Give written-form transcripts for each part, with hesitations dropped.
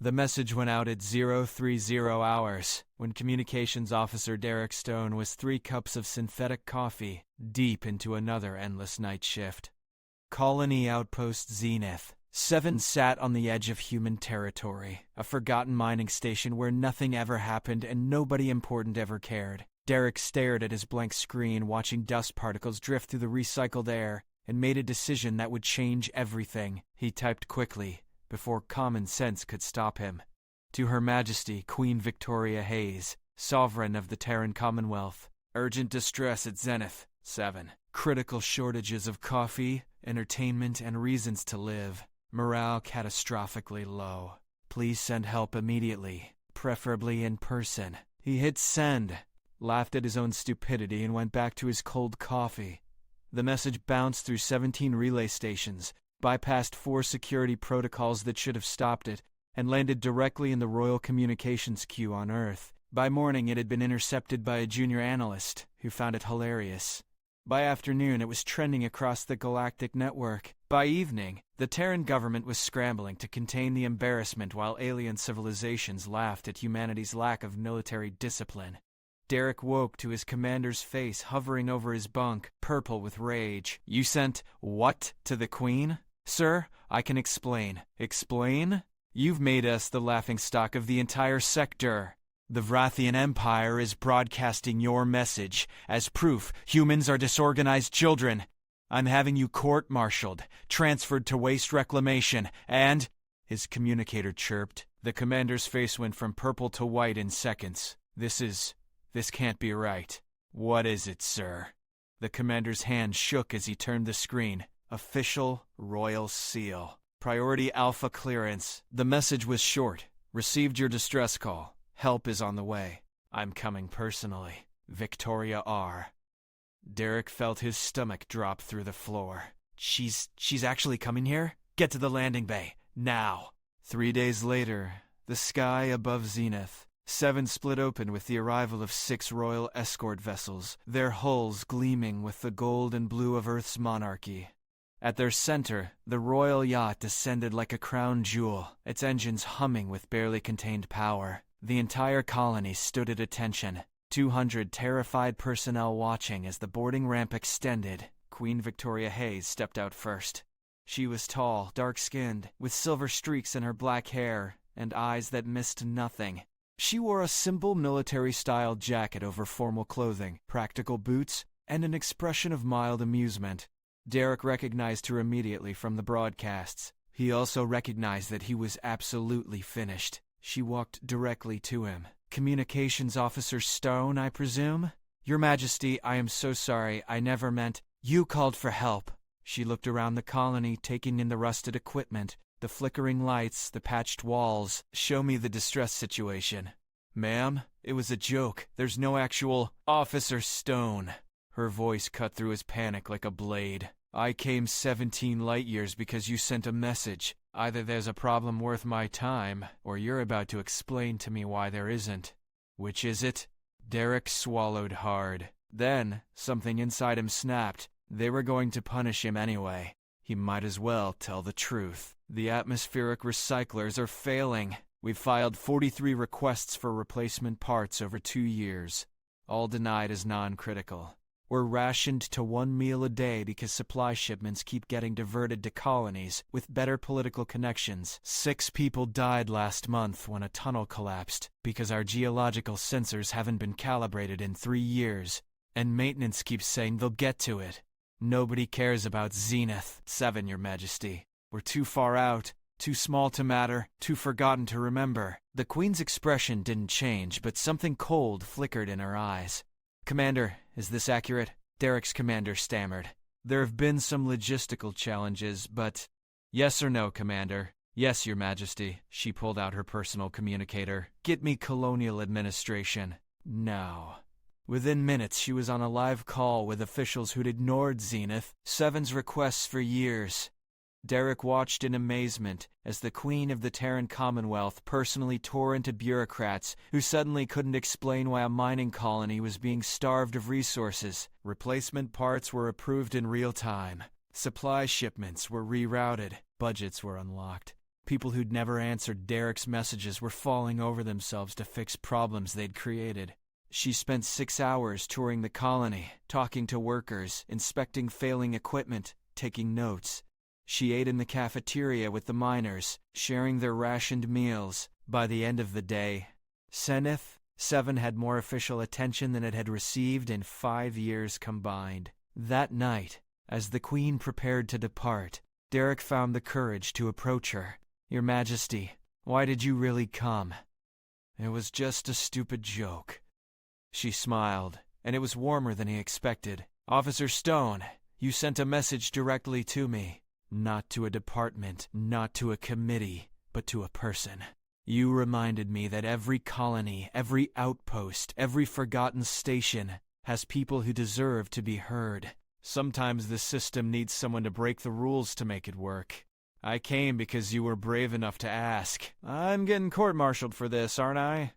The message went out at 030 hours, when Communications Officer Derek Stone was 3 cups of synthetic coffee deep into another endless night shift. Colony Outpost Zenith. 7 sat on the edge of human territory, a forgotten mining station where nothing ever happened and nobody important ever cared. Derek stared at his blank screen, watching dust particles drift through the recycled air, and made a decision that would change everything. He typed quickly, before common sense could stop him. To Her Majesty Queen Victoria Hayes, Sovereign of the Terran Commonwealth. Urgent distress at Zenith. 7. Critical shortages of coffee, entertainment, and reasons to live. Morale catastrophically low. Please send help immediately, preferably in person. He hit send, laughed at his own stupidity, and went back to his cold coffee. The message bounced through 17 relay stations, bypassed 4 security protocols that should have stopped it, and landed directly in the Royal Communications queue on Earth. By morning, it had been intercepted by a junior analyst, who found it hilarious. By afternoon, it was trending across the galactic network. By evening, the Terran government was scrambling to contain the embarrassment while alien civilizations laughed at humanity's lack of military discipline. Derek woke to his commander's face hovering over his bunk, purple with rage. You sent what to the Queen? Sir, I can explain. Explain? You've made us the laughingstock of the entire sector. The Vrathian Empire is broadcasting your message. As proof, humans are disorganized children. I'm having you court-martialed, transferred to waste reclamation, and... His communicator chirped. The commander's face went from purple to white in seconds. This can't be right. What is it, sir? The commander's hand shook as he turned the screen. Official Royal Seal. Priority Alpha clearance. The message was short. Received your distress call. Help is on the way. I'm coming personally. Victoria R. Derek felt his stomach drop through the floor. She's actually coming here? Get to the landing bay, now. 3 days later, the sky above Zenith. 7 split open with the arrival of 6 royal escort vessels, their hulls gleaming with the gold and blue of Earth's monarchy. At their center, the royal yacht descended like a crown jewel, its engines humming with barely contained power. The entire colony stood at attention, 200 terrified personnel watching as the boarding ramp extended. Queen Victoria Hayes stepped out first. She was tall, dark-skinned, with silver streaks in her black hair and eyes that missed nothing. She wore a simple military-style jacket over formal clothing, practical boots, and an expression of mild amusement. Derek recognized her immediately from the broadcasts. He also recognized that he was absolutely finished. She walked directly to him. Communications Officer Stone, I presume? Your Majesty, I am so sorry. I never meant... You called for help. She looked around the colony, taking in the rusted equipment, the flickering lights, the patched walls. Show me the distress situation. Ma'am, it was a joke. There's no actual... Officer Stone. Her voice cut through his panic like a blade. I came 17 light years because you sent a message. Either there's a problem worth my time, or you're about to explain to me why there isn't. Which is it? Derek swallowed hard. Then, something inside him snapped. They were going to punish him anyway. He might as well tell the truth. The atmospheric recyclers are failing. We've filed 43 requests for replacement parts over 2 years. All denied as non-critical. We're rationed to 1 meal a day because supply shipments keep getting diverted to colonies with better political connections. 6 people died last month when a tunnel collapsed because our geological sensors haven't been calibrated in 3 years, and maintenance keeps saying they'll get to it. Nobody cares about Zenith. 7, Your Majesty. We're too far out, too small to matter, too forgotten to remember. The Queen's expression didn't change, but something cold flickered in her eyes. Commander, is this accurate? Derek's commander stammered. There have been some logistical challenges, but... Yes or no, Commander? Yes, Your Majesty. She pulled out her personal communicator. Get me Colonial Administration. Now. Within minutes, she was on a live call with officials who'd ignored Zenith, 7's requests for years. Derek watched in amazement as the Queen of the Terran Commonwealth personally tore into bureaucrats who suddenly couldn't explain why a mining colony was being starved of resources. Replacement parts were approved in real time. Supply shipments were rerouted. Budgets were unlocked. People who'd never answered Derek's messages were falling over themselves to fix problems they'd created. She spent 6 hours touring the colony, talking to workers, inspecting failing equipment, taking notes. She ate in the cafeteria with the miners, sharing their rationed meals. By the end of the day, Zenith 7 had more official attention than it had received in 5 years combined. That night, as the Queen prepared to depart, Derek found the courage to approach her. "Your Majesty, why did you really come?" "It was just a stupid joke." She smiled, and it was warmer than he expected. "Officer Stone, you sent a message directly to me. Not to a department, not to a committee, but to a person. You reminded me that every colony, every outpost, every forgotten station has people who deserve to be heard. Sometimes the system needs someone to break the rules to make it work. I came because you were brave enough to ask. I'm getting court-martialed for this, aren't I?"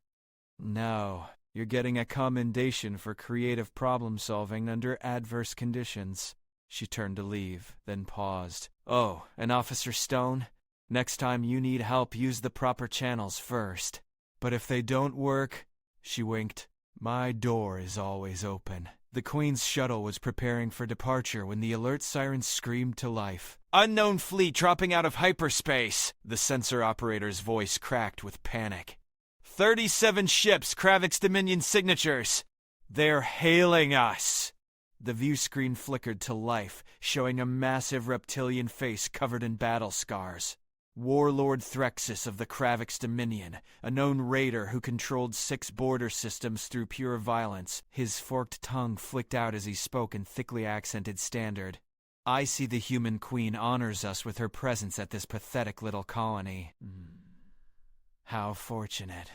"No, you're getting a commendation for creative problem-solving under adverse conditions." She turned to leave, then paused. "Oh, and Officer Stone? Next time you need help, use the proper channels first. But if they don't work," she winked, "my door is always open." The Queen's shuttle was preparing for departure when the alert siren screamed to life. "Unknown fleet dropping out of hyperspace!" The sensor operator's voice cracked with panic. 37 ships, Kravik's Dominion signatures! They're hailing us!" The view screen flickered to life, showing a massive reptilian face covered in battle scars. Warlord Threxus of the Kravik's Dominion, a known raider who controlled 6 border systems through pure violence. His forked tongue flicked out as he spoke in thickly accented standard. "I see the human queen honors us with her presence at this pathetic little colony." How fortunate.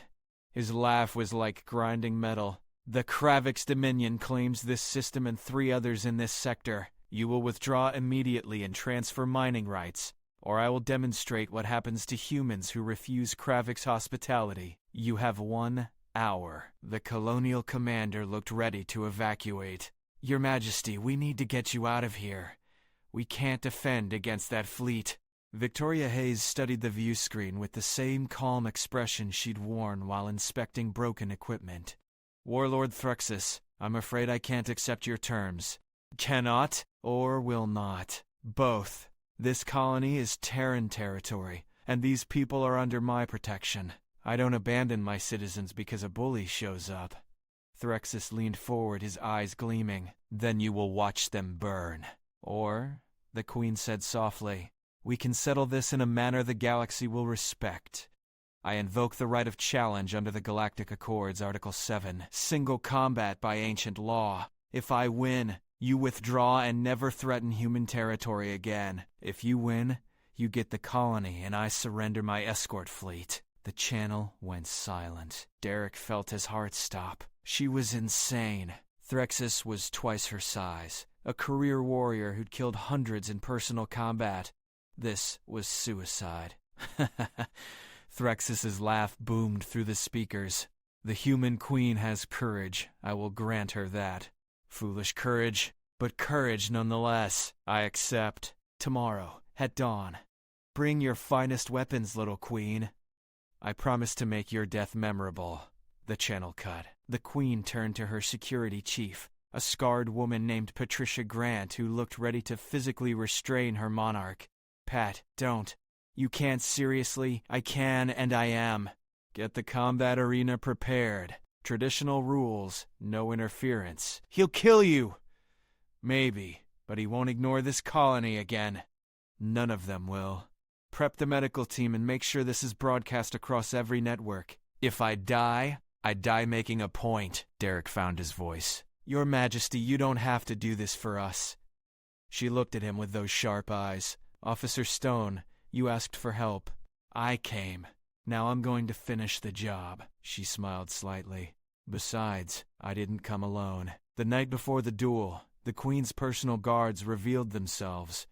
His laugh was like grinding metal. "The Kravik's Dominion claims this system and 3 others in this sector. You will withdraw immediately and transfer mining rights, or I will demonstrate what happens to humans who refuse Kravik's hospitality. You have 1 hour. The colonial commander looked ready to evacuate. "Your Majesty, we need to get you out of here. We can't defend against that fleet." Victoria Hayes studied the view screen with the same calm expression she'd worn while inspecting broken equipment. "Warlord Threxus, I'm afraid I can't accept your terms." "Cannot or will not. Both. This colony is Terran territory, and these people are under my protection. I don't abandon my citizens because a bully shows up." Threxus leaned forward, his eyes gleaming. "Then you will watch them burn. Or," the Queen said softly, "we can settle this in a manner the galaxy will respect. I invoke the right of challenge under the Galactic Accords, Article 7, single combat by ancient law. If I win, you withdraw and never threaten human territory again. If you win, you get the colony and I surrender my escort fleet." The channel went silent. Derek felt his heart stop. She was insane. Threxus was twice her size, a career warrior who'd killed hundreds in personal combat. This was suicide. Threxus's laugh boomed through the speakers. "The human queen has courage. I will grant her that. Foolish courage, but courage nonetheless. I accept. Tomorrow, at dawn. Bring your finest weapons, little queen. I promise to make your death memorable." The channel cut. The Queen turned to her security chief, a scarred woman named Patricia Grant who looked ready to physically restrain her monarch. "Pat, don't. You can't seriously." "I can and I am. Get the combat arena prepared. Traditional rules, no interference." "He'll kill you." "Maybe, but he won't ignore this colony again." "None of them will. Prep the medical team and make sure this is broadcast across every network. If I die making a point." Derek found his voice. "Your Majesty, you don't have to do this for us." She looked at him with those sharp eyes. "Officer Stone, you asked for help. I came. Now I'm going to finish the job." She smiled slightly. "Besides, I didn't come alone." The night before the duel, the Queen's personal guards revealed themselves.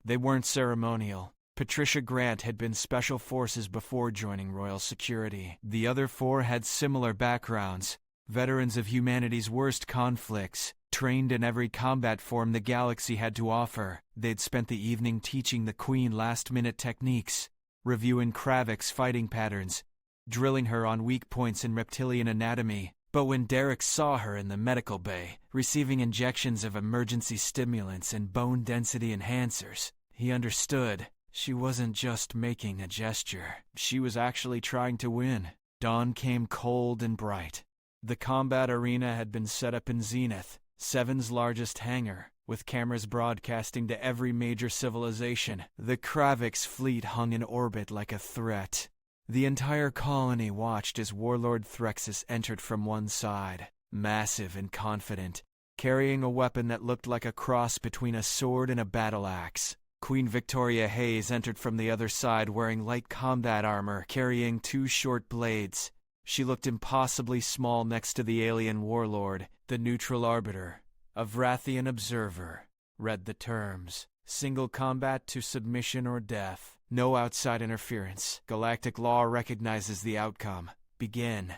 They weren't ceremonial. Patricia Grant had been Special Forces before joining Royal Security. The other 4 had similar backgrounds, veterans of humanity's worst conflicts, trained in every combat form the galaxy had to offer. They'd spent the evening teaching the Queen last-minute techniques. reviewing Kravik's fighting patterns, drilling her on weak points in reptilian anatomy. But when Derek saw her in the medical bay, receiving injections of emergency stimulants and bone density enhancers, he understood. She wasn't just making a gesture. She was actually trying to win. Dawn came cold and bright. The combat arena had been set up in Zenith, Seven's largest hangar, with cameras broadcasting to every major civilization. The Kravik's fleet hung in orbit like a threat. The entire colony watched as Warlord Threxus entered from one side, massive and confident, carrying a weapon that looked like a cross between a sword and a battle axe. Queen Victoria Hayes entered from the other side wearing light combat armor, carrying 2 short blades. She looked impossibly small next to the alien warlord. The neutral arbiter, a Vrathian observer, read the terms. Single combat to submission or death. No outside interference. Galactic law recognizes the outcome. Begin.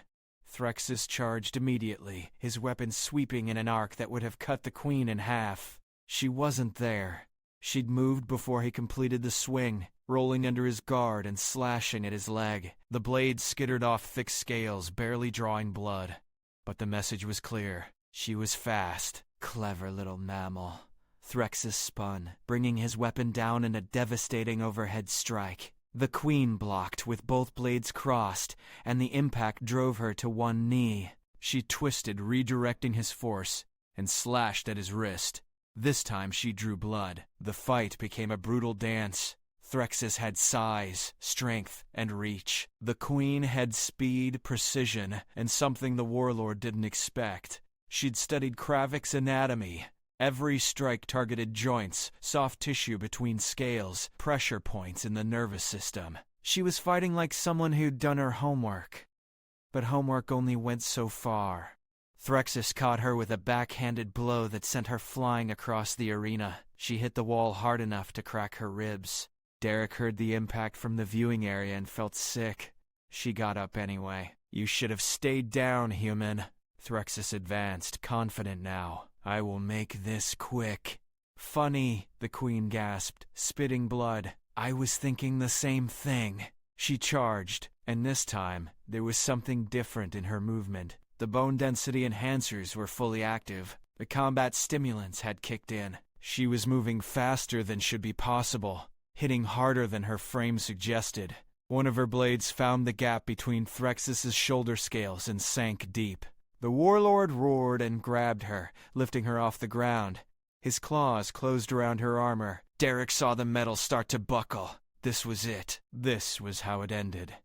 Threxus charged immediately, his weapon sweeping in an arc that would have cut the Queen in half. She wasn't there. She'd moved before he completed the swing, rolling under his guard and slashing at his leg. The blade skittered off thick scales, barely drawing blood. But the message was clear. She was fast. Clever little mammal. Threxus spun, bringing his weapon down in a devastating overhead strike. The Queen blocked with both blades crossed, and the impact drove her to one knee. She twisted, redirecting his force, and slashed at his wrist. This time she drew blood. The fight became a brutal dance. Threxus had size, strength, and reach. The Queen had speed, precision, and something the Warlord didn't expect. She'd studied Kravik's anatomy. Every strike targeted joints, soft tissue between scales, pressure points in the nervous system. She was fighting like someone who'd done her homework. But homework only went so far. Threxus caught her with a backhanded blow that sent her flying across the arena. She hit the wall hard enough to crack her ribs. Derek heard the impact from the viewing area and felt sick. She got up anyway. "You should have stayed down, human." Threxus advanced, confident now. "I will make this quick." "Funny," the Queen gasped, spitting blood. "I was thinking the same thing." She charged, and this time, there was something different in her movement. The bone density enhancers were fully active. The combat stimulants had kicked in. She was moving faster than should be possible, hitting harder than her frame suggested. One of her blades found the gap between Threxus's shoulder scales and sank deep. The Warlord roared and grabbed her, lifting her off the ground. His claws closed around her armor. Derek saw the metal start to buckle. This was it. This was how it ended.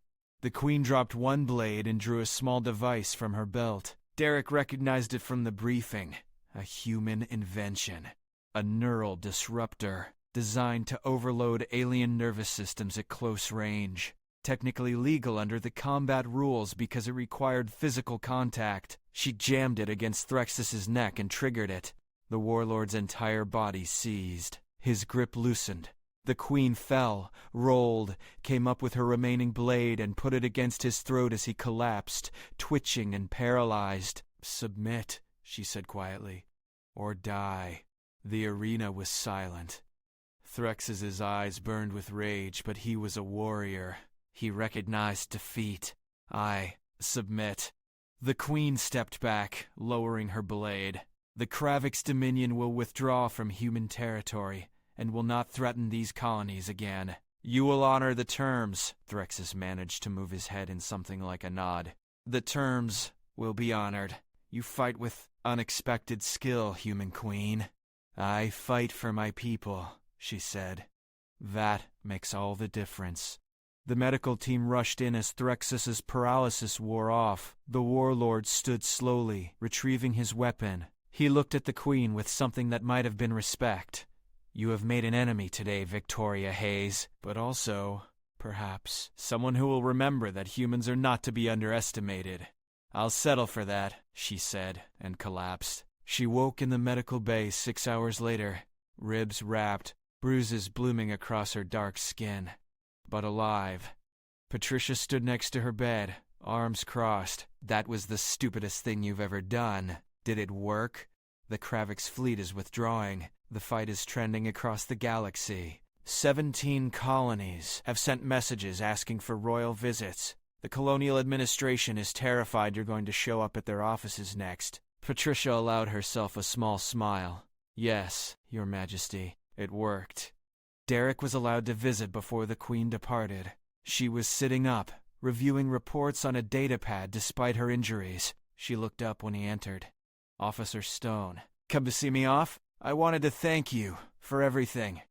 The Queen dropped one blade and drew a small device from her belt. Derek recognized it from the briefing. A human invention. A neural disruptor, designed to overload alien nervous systems at close range. Technically legal under the combat rules because it required physical contact. She jammed it against Threxus's neck and triggered it. The Warlord's entire body seized. His grip loosened. The Queen fell, rolled, came up with her remaining blade and put it against his throat as he collapsed, twitching and paralyzed. "Submit," she said quietly, "or die." The arena was silent. Threxus's eyes burned with rage, but he was a warrior. He recognized defeat. "I submit." The Queen stepped back, lowering her blade. "The Kravik's dominion will withdraw from human territory and will not threaten these colonies again. You will honor the terms." Threxus managed to move his head in something like a nod. "The terms will be honored. You fight with unexpected skill, human Queen." "I fight for my people," she said. "That makes all the difference." The medical team rushed in as Threxus's paralysis wore off. The Warlord stood slowly, retrieving his weapon. He looked at the Queen with something that might have been respect. "You have made an enemy today, Victoria Hayes, but also, perhaps, someone who will remember that humans are not to be underestimated." "I'll settle for that," she said, and collapsed. She woke in the medical bay 6 hours later, ribs wrapped, bruises blooming across her dark skin. But alive. Patricia stood next to her bed, arms crossed. "That was the stupidest thing you've ever done. Did it work? The Kravik's fleet is withdrawing. The fight is trending across the galaxy. 17 colonies have sent messages asking for royal visits. The colonial administration is terrified you're going to show up at their offices next. Patricia allowed herself a small smile. Yes, Your Majesty, it worked. Derek was allowed to visit before the Queen departed. She was sitting up, reviewing reports on a datapad despite her injuries. She looked up when he entered. Officer Stone. Come to see me off? I wanted to thank you for everything.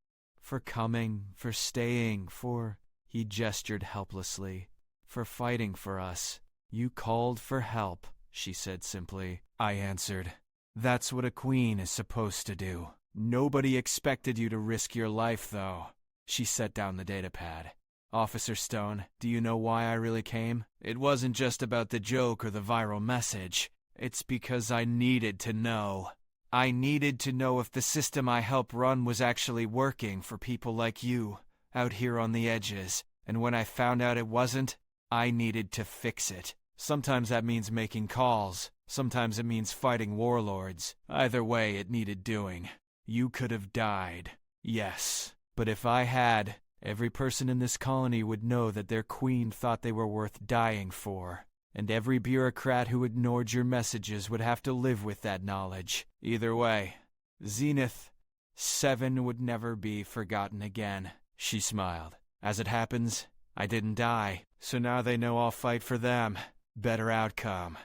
For coming, for staying, for... He gestured helplessly. For fighting for us. You called for help, she said simply. I answered. That's what a queen is supposed to do. Nobody expected you to risk your life, though. She set down the datapad. Officer Stone, do you know why I really came? It wasn't just about the joke or the viral message. It's because I needed to know. I needed to know if the system I helped run was actually working for people like you, out here on the edges. And when I found out it wasn't, I needed to fix it. Sometimes that means making calls. Sometimes it means fighting warlords. Either way, it needed doing. You could have died. Yes. But if I had, every person in this colony would know that their queen thought they were worth dying for. And every bureaucrat who ignored your messages would have to live with that knowledge. Either way, Zenith 7 would never be forgotten again. She smiled. As it happens, I didn't die, so now they know I'll fight for them. Better outcome.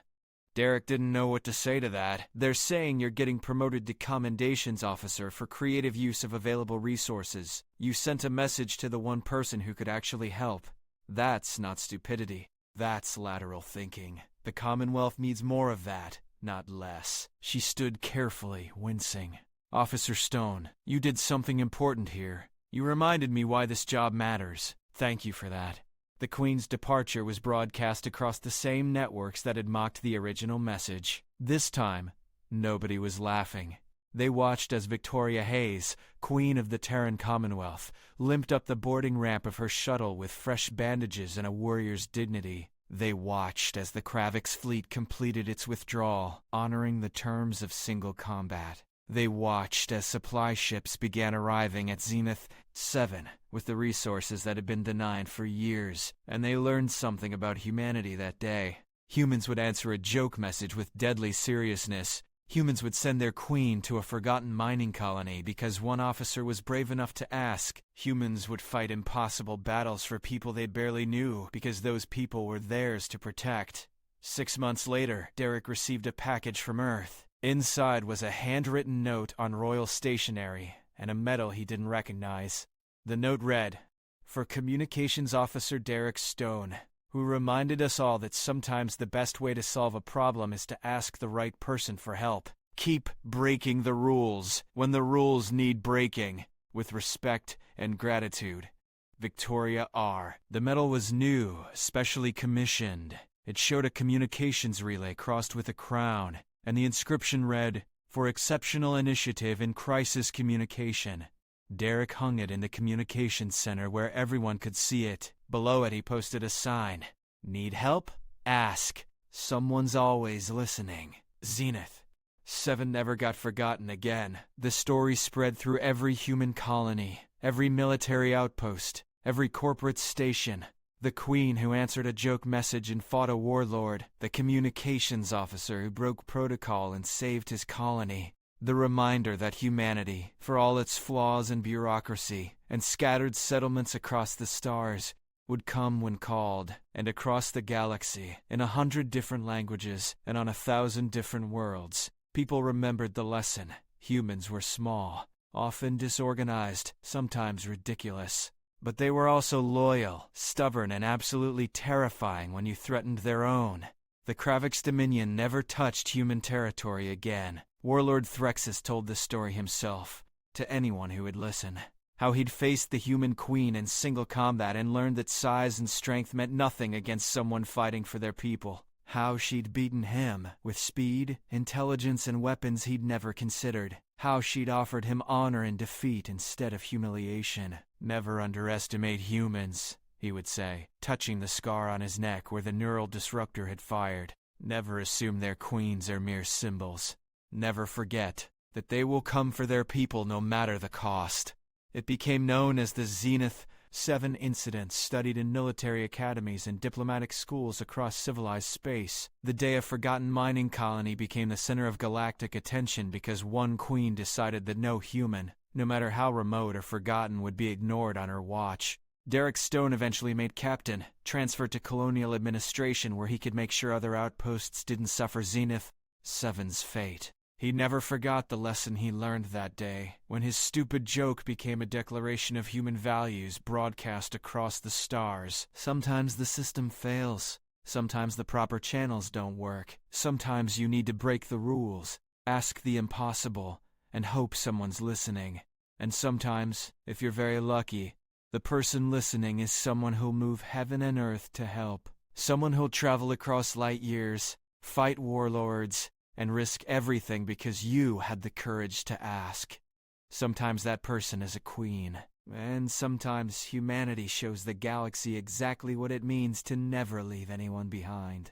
Derek didn't know what to say to that. They're saying you're getting promoted to Commendations Officer for creative use of available resources. You sent a message to the one person who could actually help. That's not stupidity. That's lateral thinking. The Commonwealth needs more of that, not less. She stood carefully, wincing. Officer Stone, you did something important here. You reminded me why this job matters. Thank you for that. The Queen's departure was broadcast across the same networks that had mocked the original message. This time, nobody was laughing. They watched as Victoria Hayes, Queen of the Terran Commonwealth, limped up the boarding ramp of her shuttle with fresh bandages and a warrior's dignity. They watched as the Kravix fleet completed its withdrawal, honoring the terms of single combat. They watched as supply ships began arriving at Zenith 7 with the resources that had been denied for years, and they learned something about humanity that day. Humans would answer a joke message with deadly seriousness. Humans would send their queen to a forgotten mining colony because one officer was brave enough to ask. Humans would fight impossible battles for people they barely knew because those people were theirs to protect. 6 months later, Derek received a package from Earth. Inside was a handwritten note on royal stationery and a medal he didn't recognize. The note read, "For Communications Officer Derek Stone, who reminded us all that sometimes the best way to solve a problem is to ask the right person for help. Keep breaking the rules when the rules need breaking. With respect and gratitude. Victoria R." The medal was new, specially commissioned. It showed a communications relay crossed with a crown, and the inscription read, "For exceptional initiative in crisis communication." Derek hung it in the communications center where everyone could see it. Below it he posted a sign. "Need help? Ask. Someone's always listening." Zenith 7 never got forgotten again. The story spread through every human colony, every military outpost, every corporate station. The queen who answered a joke message and fought a warlord. The communications officer who broke protocol and saved his colony. The reminder that humanity, for all its flaws and bureaucracy, and scattered settlements across the stars, would come when called, and across the galaxy, in 100 different languages, and on 1,000 different worlds. People remembered the lesson. Humans were small, often disorganized, sometimes ridiculous. But they were also loyal, stubborn, and absolutely terrifying when you threatened their own. The Kravix Dominion never touched human territory again. Warlord Threxus told the story himself, to anyone who would listen. How he'd faced the human queen in single combat and learned that size and strength meant nothing against someone fighting for their people. How she'd beaten him with speed, intelligence, and weapons he'd never considered. How she'd offered him honor in defeat instead of humiliation. "Never underestimate humans," he would say, touching the scar on his neck where the neural disruptor had fired. "Never assume their queens are mere symbols. Never forget that they will come for their people no matter the cost." It became known as the Zenith 7 incident, studied in military academies and diplomatic schools across civilized space. The day a forgotten mining colony became the center of galactic attention because one queen decided that no human, no matter how remote or forgotten, would be ignored on her watch. Derek Stone eventually made captain, transferred to colonial administration where he could make sure other outposts didn't suffer Zenith 7's fate. He never forgot the lesson he learned that day, when his stupid joke became a declaration of human values broadcast across the stars. Sometimes the system fails. Sometimes the proper channels don't work. Sometimes you need to break the rules, ask the impossible, and hope someone's listening. And sometimes, if you're very lucky, the person listening is someone who'll move heaven and earth to help. Someone who'll travel across light years, fight warlords, and risk everything because you had the courage to ask. Sometimes that person is a queen. And sometimes humanity shows the galaxy exactly what it means to never leave anyone behind.